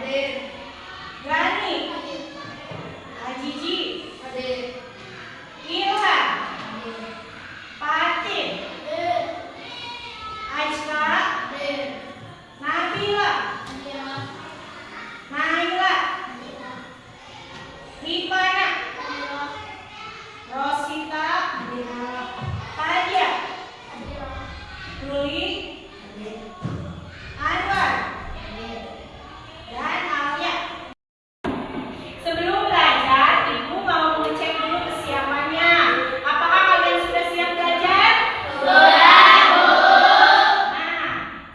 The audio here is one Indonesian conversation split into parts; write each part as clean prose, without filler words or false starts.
Gani, Ajiji, Ilham, Fatin, Aisha, Nabila, Naila, Rifana, Rosita, Fadia, Ruli, Anwar, dan Alia. Sebelum belajar, Ibu mau mengecek dulu kesiapannya. Apakah kalian sudah siap belajar? Sudah, Bu. Nah,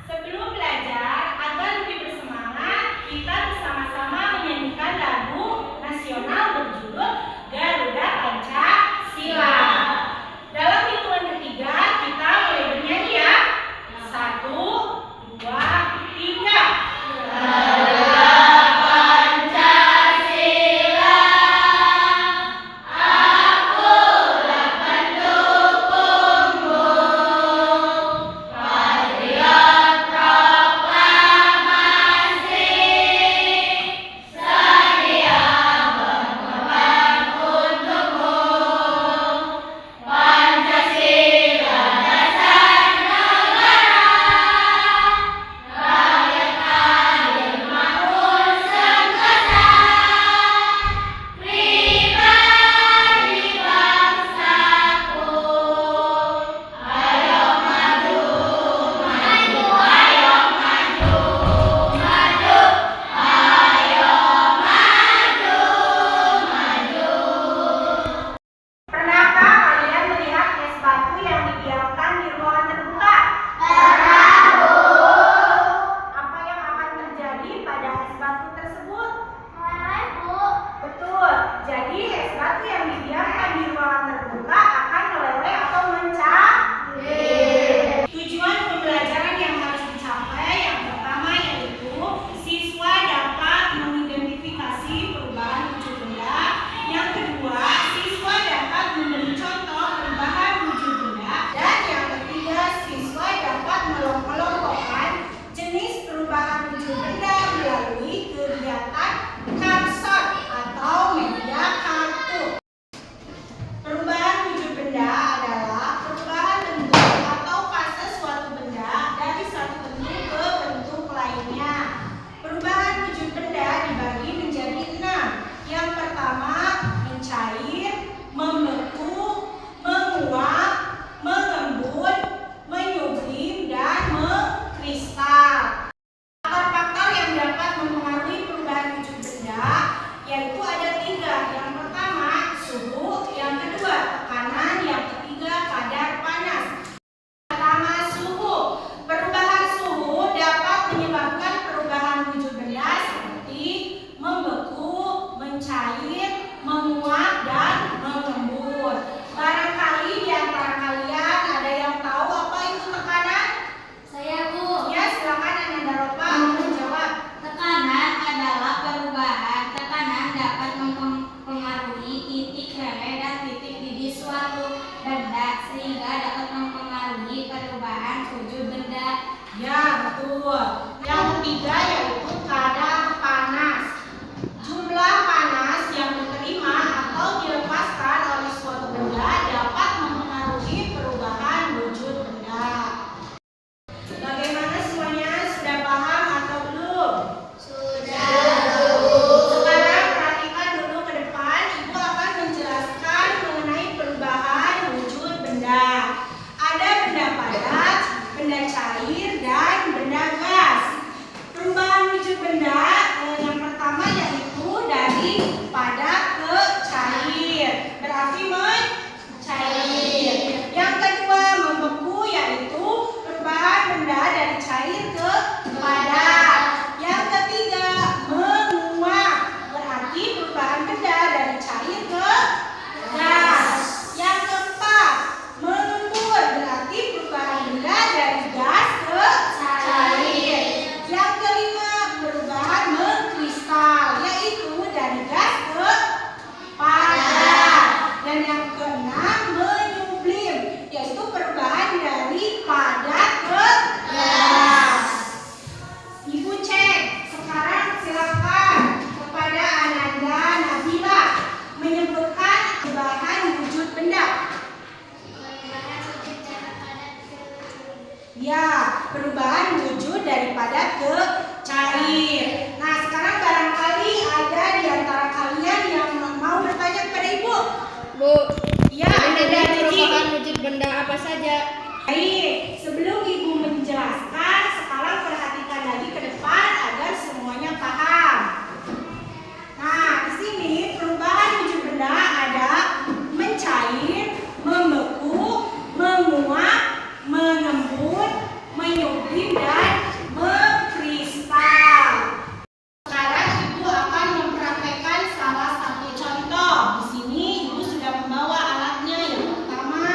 sebelum belajar, agar lebih bersemangat, kita bersama-sama menyanyikan lagu nasional berjudul Garuda Pancasila. Dalam hitungan ketiga, kita mulai bernyanyi ya. 1, 2, 3. Pernahkah kalian melihat es batu yang dibiarkan di ruangan terbuka? Pernah, Bu. Apa yang akan terjadi pada es batu tersebut? Meleleh, Bu. Betul. Jadi es batu yang dibiarkan di ruangan terbuka akan meleleh atau mencabik. Tujuan pembelajaran yang harus dicapai yang pertama yaitu siswa dapat mengidentifikasi perubahan wujud benda. Yang kedua, siswa dapat memberi contoh perubahan wujud benda. Dan yang ketiga, siswa dapat mengelompokkan jenis perubahan wujud benda melalui kegiatan CARSOT atau media kartu. Perubahan Ya, Jadi ada merupakan wujud benda apa saja? Baik, sebelum Ibu menjelaskan, sekarang perhatikan lagi ke depan agar semuanya paham. Nah, di sini perubahan wujud benda ada mencair, membeku, menguap, mengembun, menyublim, dan mengkristal. Sekarang Ibu akan mempraktekkan salah satu contoh. Di sini Ibu sudah membawa alatnya. Yang pertama,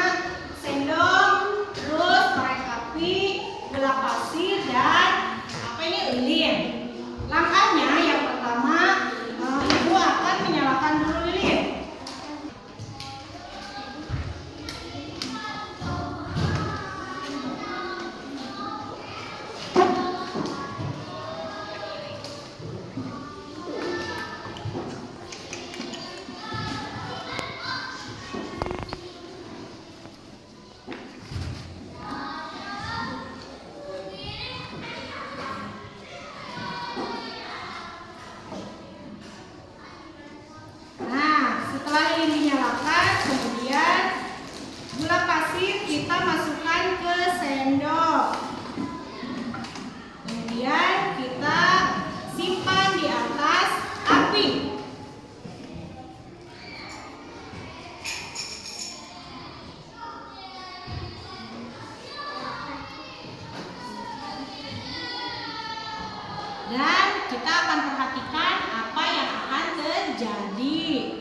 sendok, terus korek api, gula pasir, dan apa ini, lilin. Langkahnya yang pertama, Ibu akan menyalakan dulu lilin. Nah, setelah lilin dinyalakan, kemudian gula pasir kita masukkan ke sendok. Kemudian kita simpan di atas api. Dan kita akan perhatikan apa yang akan terjadi.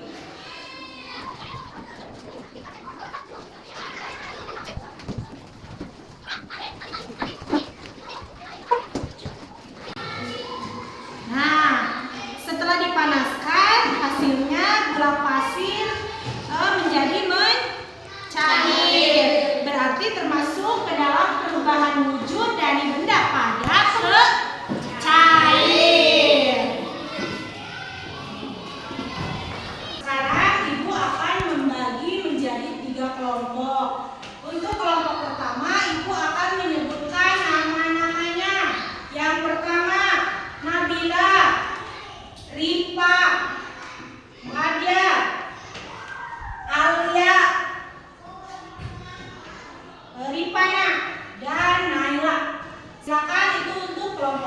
Nah, setelah dipanaskan, hasilnya gula pasir menjadi mencair. Berarti termasuk ke dalam perubahan wujud dari benda padat ke cair. Sekarang Ibu akan membagi menjadi 3 kelompok. Untuk kelompok pertama, Ibu akan menyebutkan nama-namanya. Yang pertama, Nabila, Rifa, Nadia, Alia, Ripana, dan Naila. Silakan itu untuk kelompok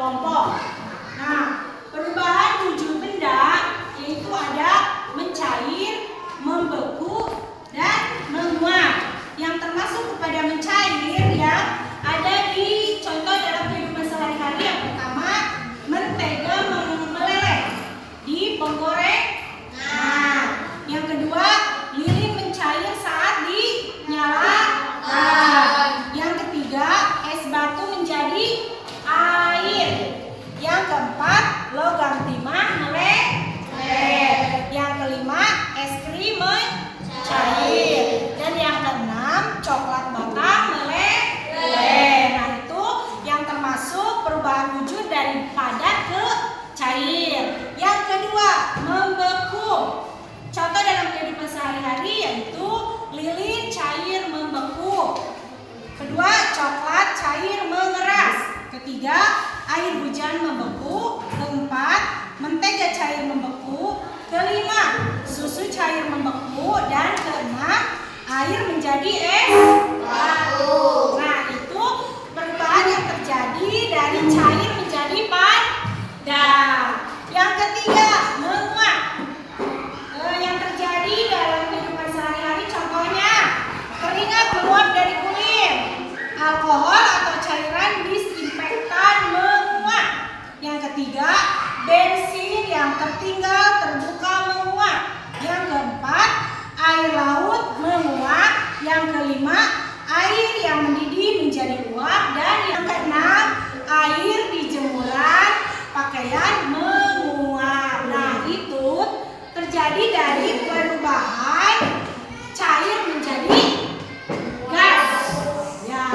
kelompok. Nah, perubahan wujud benda yaitu ada mencair, membeku, dan menguap. Yang termasuk kepada mencair yang ada di contoh dalam kehidupan sehari-hari yang pertama, mentega meleleh di penggoreng. Nah, yang kedua, lilin mencair saat dinyalakan. Yang ketiga, es batu menjadi air. Yang keempat, logam timah meleleh. Yang kelima, es krim mencair. Dan yang keenam, coklat bata meleleh. Nah, itu yang termasuk perubahan wujud dari padat ke cair. Yang kedua, membeku. Contoh dalam kehidupan sehari-hari yaitu lilin cair membeku. Kedua, coklat cair mengeras. Ketiga, air hujan membeku. Keempat, mentega cair membeku. Kelima, susu cair membeku. Dan keenam, air menjadi es batu. Nah, itu perubahan yang terjadi dari cair menjadi padat. Yang ketiga, menguap. Yang terjadi dalam kehidupan sehari-hari contohnya keringat menguap dari kulit, alkohol atau cairan disinfektan menguap. Yang ketiga, bensin yang tertinggal terbuka menguap. Yang keempat, air laut menguap. Yang kelima, air yang mendidih menjadi uap. Dan yang keenam, air di jemuran pakaian menguap. Nah, itu terjadi dari perubahan cair menjadi gas. Ya.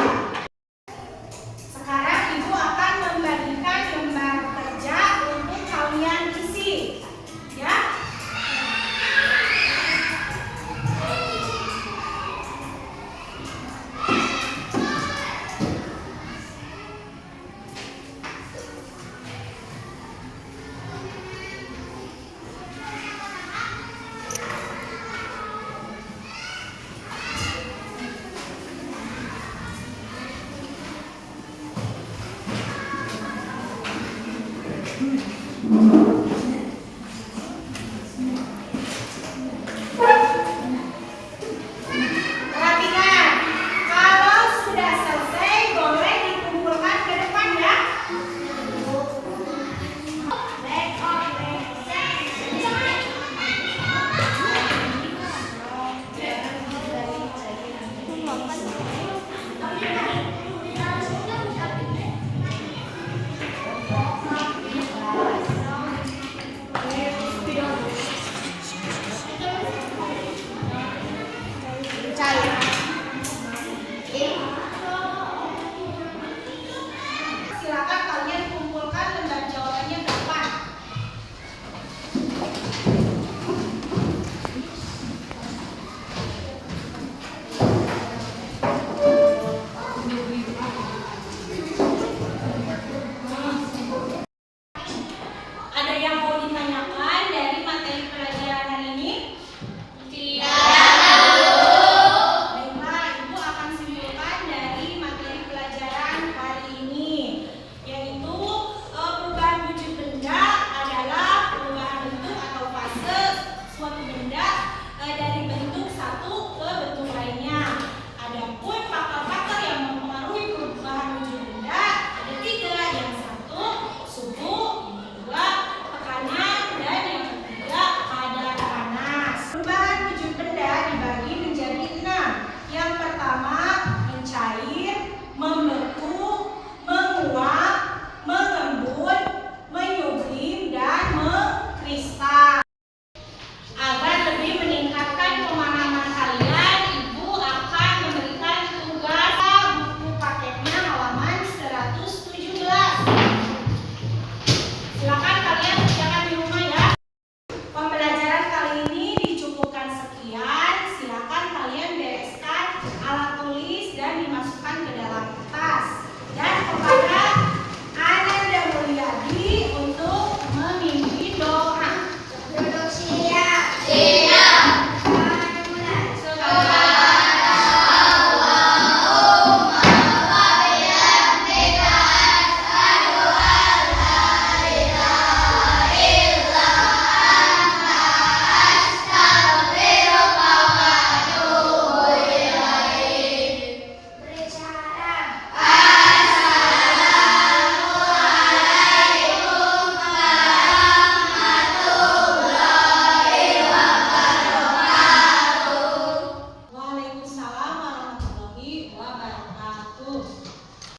Sekarang Ibu akan membagikan lembar kerja untuk kalian isi. Ya.